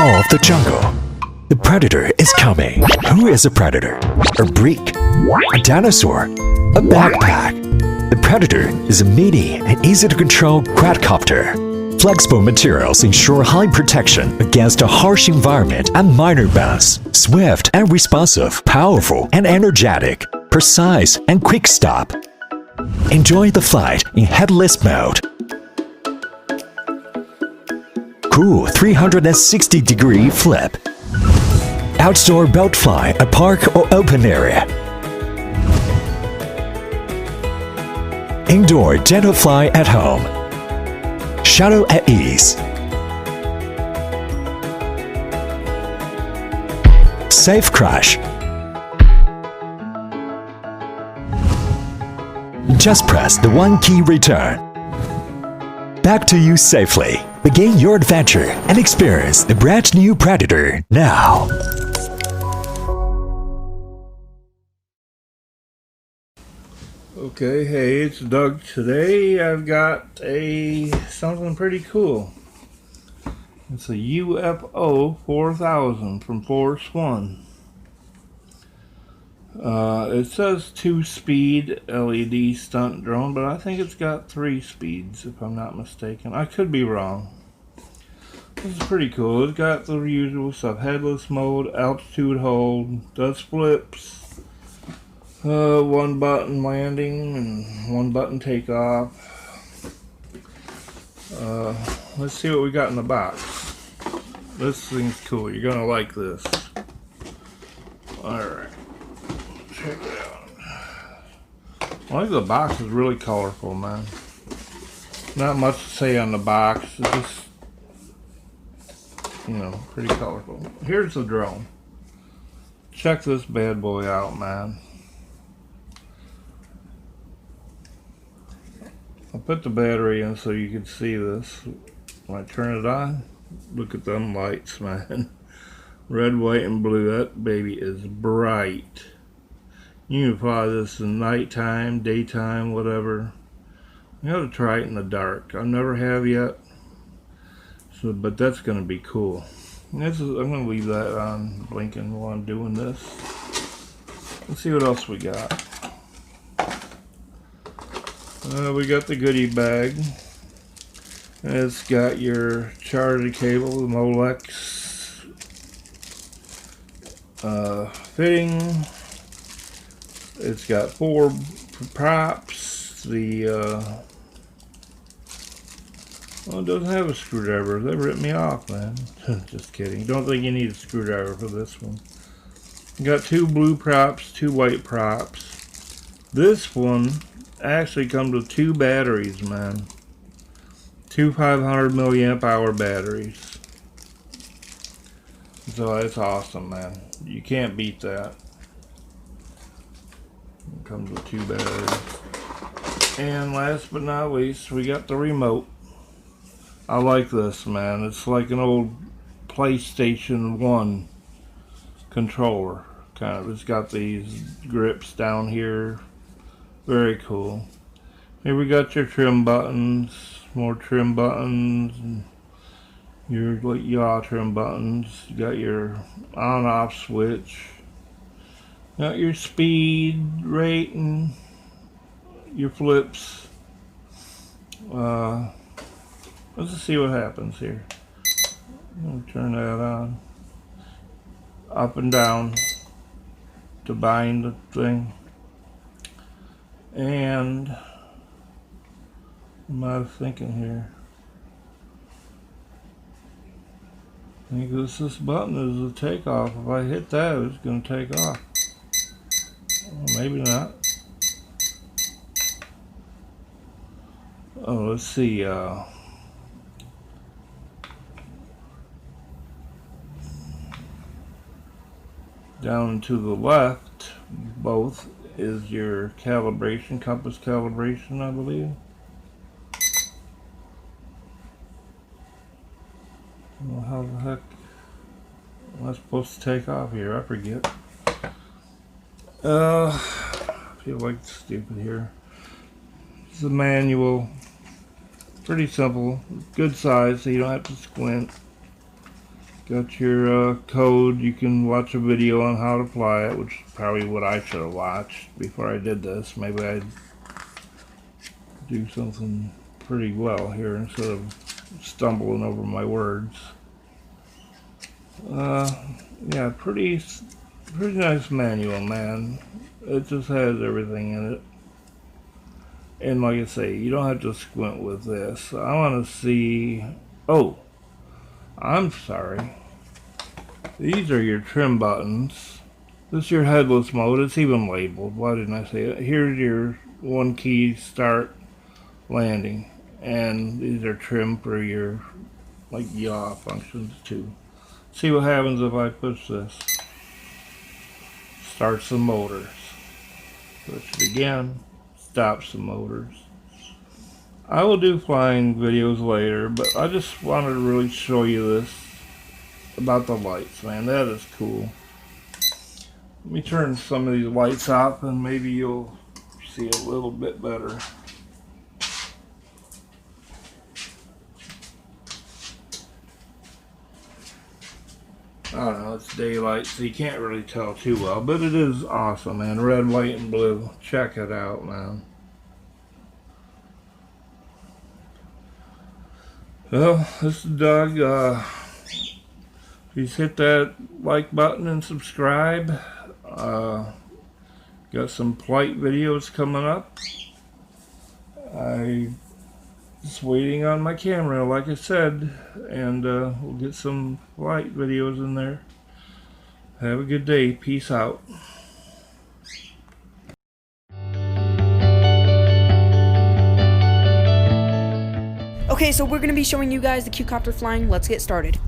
awe of the jungle. The predator is coming. Who is a predator? A break? A dinosaur? A backpack? The predator is a meaty and easy-to-control quadcopter. Flexible materials ensure high protection against a harsh environment and minor bounce. Swift and responsive, powerful and energetic, precise and quick stop. Enjoy the flight in headless mode. Cool 360-degree flip. Outdoor boat fly at park or open area. Indoor gentle fly at home. Shuttle at ease. Safe crash. Just press the one key return. Back to you safely. Begin your adventure and experience the brand new Predator now. Okay, hey, it's Doug. Today I've got something pretty cool. It's a UFO 4000 from Force One. It says 2-speed LED stunt drone, but I think it's got 3 speeds if I'm not mistaken. I could be wrong. This is pretty cool. It's got the usual stuff: headless mode, altitude hold, does flips. 1 button landing and 1 button takeoff. Let's see what we got in the box. This thing's cool. You're gonna like this. Alright. Check it out. I think the box is really colorful, man. Not much to say on the box. It's just, you know, pretty colorful. Here's the drone. Check this bad boy out, man. I'll put the battery in so you can see this. When I turn it on, look at them lights, man. Red, white, and blue. That baby is bright. You can fly this in nighttime, daytime, whatever. You gotta try it in the dark. I never have yet. So, but that's gonna be cool. I'm gonna leave that on blinking while I'm doing this. Let's see what else we got. We got the goodie bag. It's got your charger cable, the Molex fitting. It's got 4 props. Well, it doesn't have a screwdriver. They ripped me off, man. Just kidding. Don't think you need a screwdriver for this one. You got 2 blue props, 2 white props. This one actually comes with 2 batteries, man. 2 500 milliamp hour batteries. So that's awesome, man. You can't beat that. It comes with 2 batteries. And last but not least, we got the remote. I like this, man. It's like an old PlayStation 1 controller, kind of. It's got these grips down here. Very cool. Here we got your trim buttons, more trim buttons, and your yaw trim buttons. You got your on-off switch. Got your speed, rate, and your flips. Let's just see what happens here. I'm gonna turn that on. Up and down to bind the thing. And what am I thinking here? I think this button is the takeoff. If I hit that, it's going to take off. Well, maybe not. Oh, let's see. Down to the left, both, is your calibration, compass calibration, I believe. Well, how the heck am I supposed to take off here? I forget. I feel like stupid here. It's a manual. Pretty simple. Good size, so you don't have to squint. Got your code. You can watch a video on how to apply it, which is probably what I should have watched before I did this. Maybe I'd do something pretty well here instead of stumbling over my words. Yeah, pretty nice manual, man. It just has everything in it. And like I say, you don't have to squint with this. I want to see... Oh, I'm sorry. These are your trim buttons. This is your headless mode. It's even labeled. Why didn't I say it? Here's your one key start landing. And these are trim for your like yaw functions too. See what happens if I push this. Starts the motors. Push it again. Stops the motors. I will do flying videos later, but I just wanted to really show you this about the lights, man. That is cool. Let me turn some of these lights off and maybe you'll see a little bit better. I don't know, it's daylight, so you can't really tell too well, but it is awesome, man. Red, white, and blue. Check it out, man. Well, this is Doug. Please hit that like button and subscribe. Got some flight videos coming up. I just waiting on my camera, like I said, and we'll get some flight videos in there. Have a good day. Peace out. Okay, so we're going to be showing you guys the Q-copter flying. Let's get started.